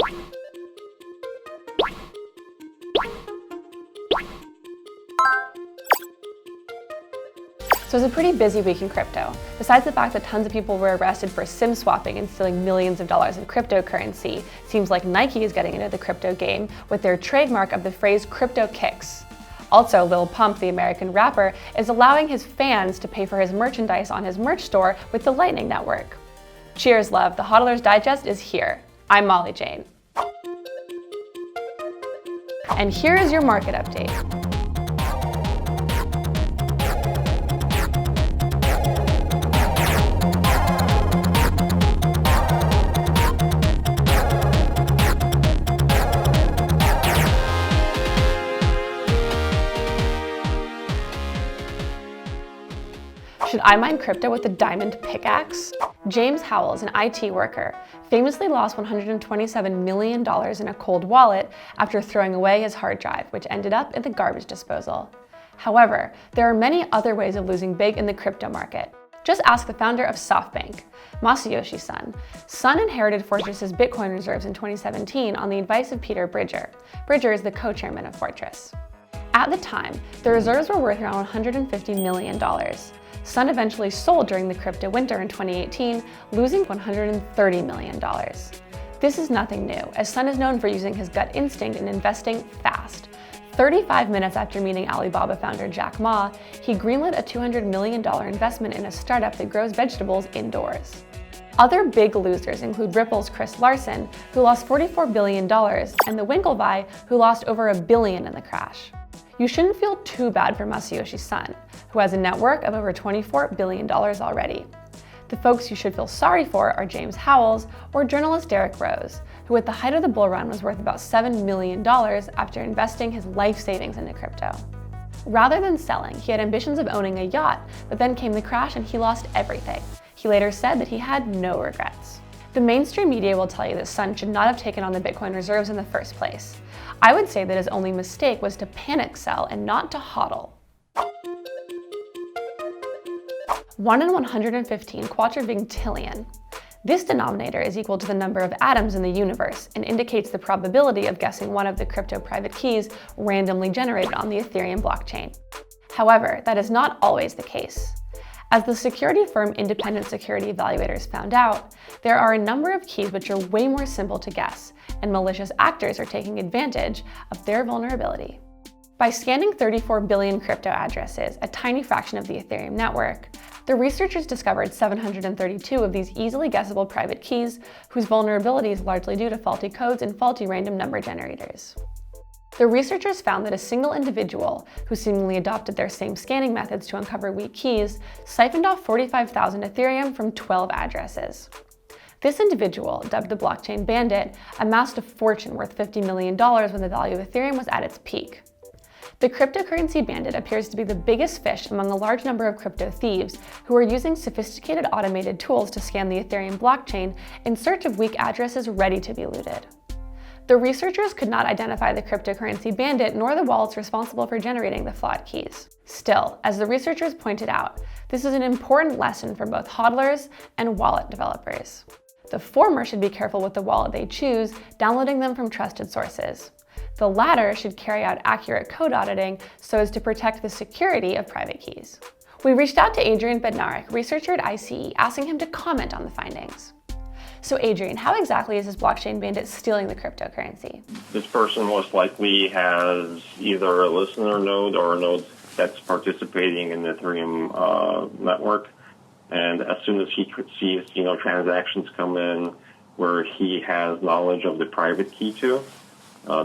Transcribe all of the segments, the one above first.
So it was a pretty busy week in crypto. Besides the fact that tons of people were arrested for SIM swapping and stealing millions of dollars in cryptocurrency, seems like Nike is getting into the crypto game with their trademark of the phrase crypto kicks. Also, Lil Pump, the American rapper, is allowing his fans to pay for his merchandise on his merch store with the Lightning Network. Cheers, love. The Hodlers Digest is here. I'm Molly Jane. And here is your market update. Should I mine crypto with a diamond pickaxe? James Howells, an IT worker, famously lost $127 million in a cold wallet after throwing away his hard drive, which ended up in the garbage disposal. However, there are many other ways of losing big in the crypto market. Just ask the founder of Softbank, Masayoshi Son. Son inherited Fortress's Bitcoin reserves in 2017 on the advice of Peter Bridger. Bridger is the co-chairman of Fortress. At the time, the reserves were worth around $150 million. Son eventually sold during the crypto winter in 2018, losing $130 million. This is nothing new, as Son is known for using his gut instinct in investing fast. 35 minutes after meeting Alibaba founder Jack Ma, he greenlit a $200 million investment in a startup that grows vegetables indoors. Other big losers include Ripple's Chris Larsen, who lost $44 billion, and the Winklevi, who lost over $1 billion in the crash. You shouldn't feel too bad for Masayoshi Son, who has a net worth of over $24 billion already. The folks you should feel sorry for are James Howells or journalist Derrick Rose, who at the height of the bull run was worth about $7 million after investing his life savings into crypto. Rather than selling, he had ambitions of owning a yacht, but then came the crash and he lost everything. He later said that he had no regrets. The mainstream media will tell you that Son should not have taken on the Bitcoin reserves in the first place. I would say that his only mistake was to panic sell and not to hodl. 1 in 115 quadrivigintillion. This denominator is equal to the number of atoms in the universe and indicates the probability of guessing one of the crypto private keys randomly generated on the Ethereum blockchain. However, that is not always the case. As the security firm Independent Security Evaluators found out, there are a number of keys which are way more simple to guess, and malicious actors are taking advantage of their vulnerability. By scanning 34 billion crypto addresses, a tiny fraction of the Ethereum network, the researchers discovered 732 of these easily guessable private keys, whose vulnerability is largely due to faulty codes and faulty random number generators. The researchers found that a single individual, who seemingly adopted their same scanning methods to uncover weak keys, siphoned off 45,000 Ethereum from 12 addresses. This individual, dubbed the blockchain Bandit, amassed a fortune worth $50 million when the value of Ethereum was at its peak. The cryptocurrency Bandit appears to be the biggest fish among a large number of crypto thieves who are using sophisticated automated tools to scan the Ethereum blockchain in search of weak addresses ready to be looted. The researchers could not identify the cryptocurrency Bandit nor the wallets responsible for generating the flawed keys. Still, as the researchers pointed out, this is an important lesson for both hodlers and wallet developers. The former should be careful with the wallet they choose, downloading them from trusted sources. The latter should carry out accurate code auditing so as to protect the security of private keys. We reached out to Adrian Bednarik, researcher at ICE, asking him to comment on the findings. So Adrian, how exactly is this blockchain Bandit stealing the cryptocurrency? This person most likely has either a listener node or a node that's participating in the Ethereum network. And as soon as he sees, transactions come in where he has knowledge of the private key to,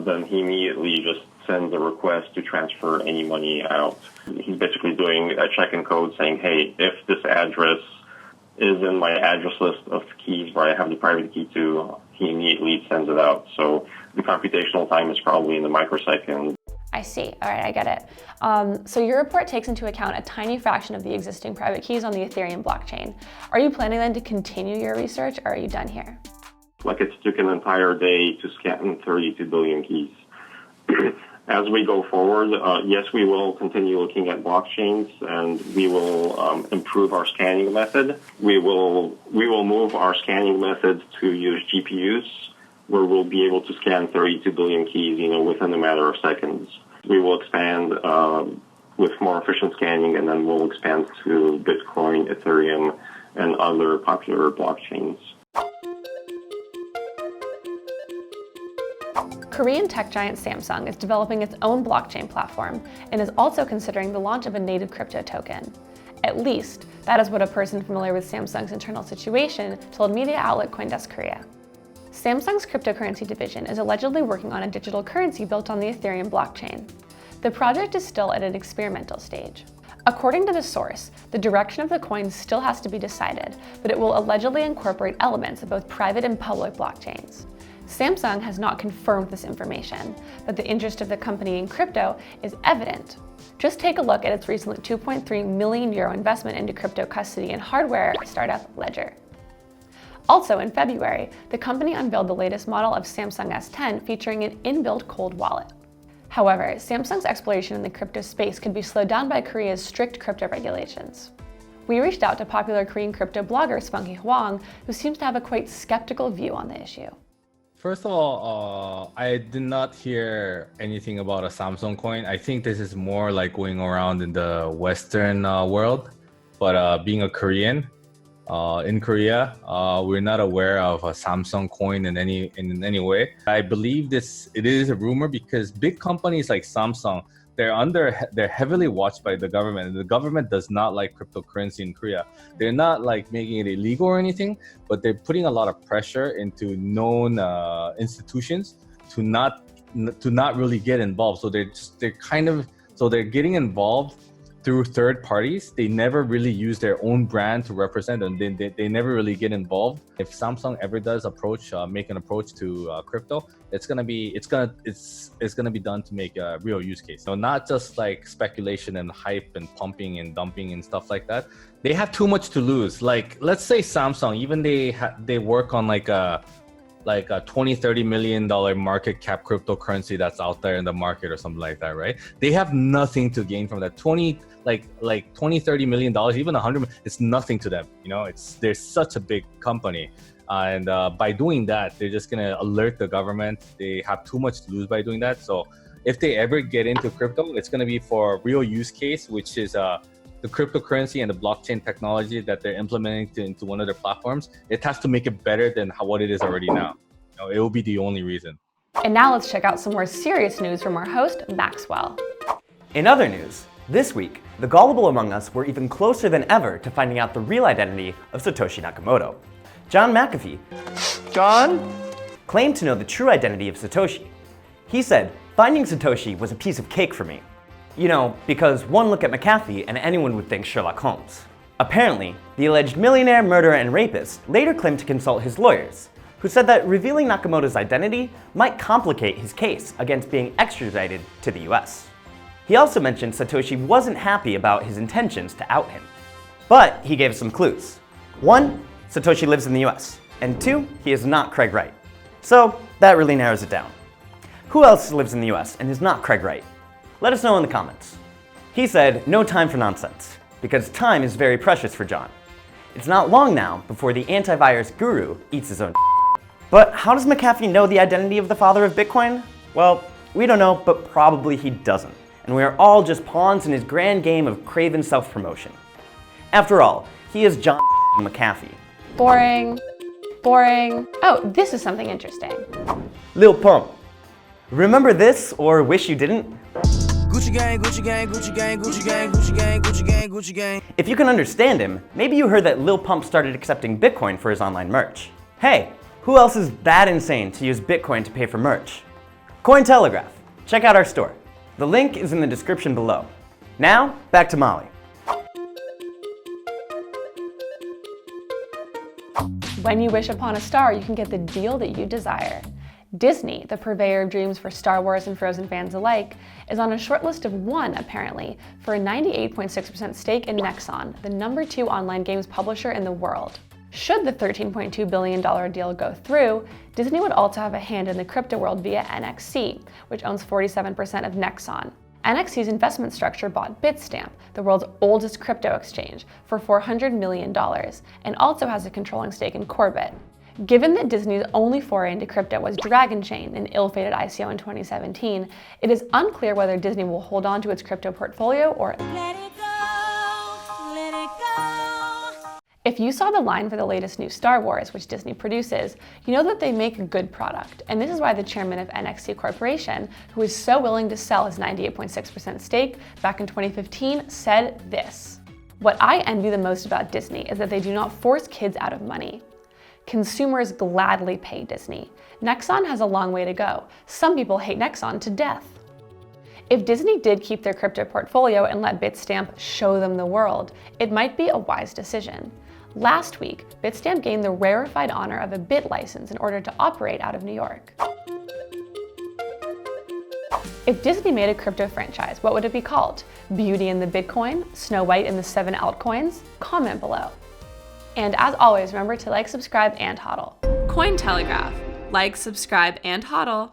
then he immediately just sends a request to transfer any money out. He's basically doing a check and code saying, hey, if this address is in my address list of keys where I have the private key to, he immediately sends it out. So the computational time is probably in the microsecond. I see. All right, I get it. So your report takes into account a tiny fraction of the existing private keys on the Ethereum blockchain. Are you planning then to continue your research, or are you done here? Like, it took an entire day to scan 32 billion keys. As we go forward, yes, we will continue looking at blockchains, and we will improve our scanning method. We will move our scanning method to use GPUs where we'll be able to scan 32 billion keys, within a matter of seconds. We will expand with more efficient scanning, and then we'll expand to Bitcoin, Ethereum, and other popular blockchains. Korean tech giant Samsung is developing its own blockchain platform and is also considering the launch of a native crypto token. At least, that is what a person familiar with Samsung's internal situation told media outlet Coindesk Korea. Samsung's cryptocurrency division is allegedly working on a digital currency built on the Ethereum blockchain. The project is still at an experimental stage. According to the source, the direction of the coin still has to be decided, but it will allegedly incorporate elements of both private and public blockchains. Samsung has not confirmed this information, but the interest of the company in crypto is evident. Just take a look at its recent €2.3 million investment into crypto custody and hardware startup Ledger. Also in February, the company unveiled the latest model of Samsung S10 featuring an inbuilt cold wallet. However, Samsung's exploration in the crypto space could be slowed down by Korea's strict crypto regulations. We reached out to popular Korean crypto blogger Spunky Hwang, who seems to have a quite skeptical view on the issue. First of all, I did not hear anything about a Samsung coin. I think this is more like going around in the Western world. But being a Korean, in Korea, we're not aware of a Samsung coin in any way. I believe it is a rumor because big companies like Samsung, they're heavily watched by the government, and the government does not like cryptocurrency in Korea. They're not like making it illegal or anything, but they're putting a lot of pressure into known institutions to not really get involved. So they're getting involved through third parties. They never really use their own brand to represent them. They never really get involved. If Samsung ever does make an approach to crypto, it's gonna be done to make a real use case. So not just like speculation and hype and pumping and dumping and stuff like that. They have too much to lose. Like let's say Samsung, even they work on like a $20-30 million market cap cryptocurrency that's out there in the market or something like that, right? They have nothing to gain from that. $20-30 million, even 100, it's nothing to them. They're such a big company. And by doing that, they're just gonna alert the government. They have too much to lose by doing that. So if they ever get into crypto, it's gonna be for a real use case, which is the cryptocurrency and the blockchain technology that they're implementing into one of their platforms. It has to make it better than what it is already now. It will be the only reason. And now let's check out some more serious news from our host, Maxwell. In other news, this week, the gullible among us were even closer than ever to finding out the real identity of Satoshi Nakamoto. John McAfee claimed to know the true identity of Satoshi. He said, "Finding Satoshi was a piece of cake for me. Because one look at McAfee and anyone would think Sherlock Holmes." Apparently, the alleged millionaire, murderer, and rapist later claimed to consult his lawyers, who said that revealing Nakamoto's identity might complicate his case against being extradited to the US. He also mentioned Satoshi wasn't happy about his intentions to out him. But he gave some clues. 1, Satoshi lives in the US, and 2, he is not Craig Wright. So that really narrows it down. Who else lives in the US and is not Craig Wright? Let us know in the comments. He said, no time for nonsense, because time is very precious for John. It's not long now before the antivirus guru eats his own. But how does McAfee know the identity of the father of Bitcoin? Well, we don't know, but probably he doesn't. And we are all just pawns in his grand game of craven self-promotion. After all, he is John McAfee. Boring. Oh, this is something interesting. Lil Pump. Remember this or wish you didn't? Gucci gang, Gucci gang, Gucci gang, Gucci gang, Gucci gang, Gucci gang, Gucci gang. If you can understand him, maybe you heard that Lil Pump started accepting Bitcoin for his online merch. Hey, who else is that insane to use Bitcoin to pay for merch? Cointelegraph. Check out our store. The link is in the description below. Now, back to Molly. When you wish upon a star, you can get the deal that you desire. Disney, the purveyor of dreams for Star Wars and Frozen fans alike, is on a short list of one, apparently, for a 98.6% stake in Nexon, the #2 online games publisher in the world. Should the $13.2 billion deal go through, Disney would also have a hand in the crypto world via NXC, which owns 47% of Nexon. NXC's investment structure bought Bitstamp, the world's oldest crypto exchange, for $400 million, and also has a controlling stake in Corbit. Given that Disney's only foray into crypto was Dragon Chain, an ill-fated ICO in 2017, it is unclear whether Disney will hold on to its crypto portfolio or Let it go, let it go. If you saw the line for the latest new Star Wars, which Disney produces, you know that they make a good product. And this is why the chairman of NXT Corporation, who is so willing to sell his 98.6% stake back in 2015, said this: "What I envy the most about Disney is that they do not force kids out of money. Consumers gladly pay Disney. Nexon has a long way to go. Some people hate Nexon to death." If Disney did keep their crypto portfolio and let Bitstamp show them the world, it might be a wise decision. Last week, Bitstamp gained the rarefied honor of a bit license in order to operate out of New York. If Disney made a crypto franchise, what would it be called? Beauty and the Bitcoin? Snow White and the 7 altcoins? Comment below. And as always, remember to like, subscribe, and hodl. Cointelegraph. Like, subscribe, and hodl.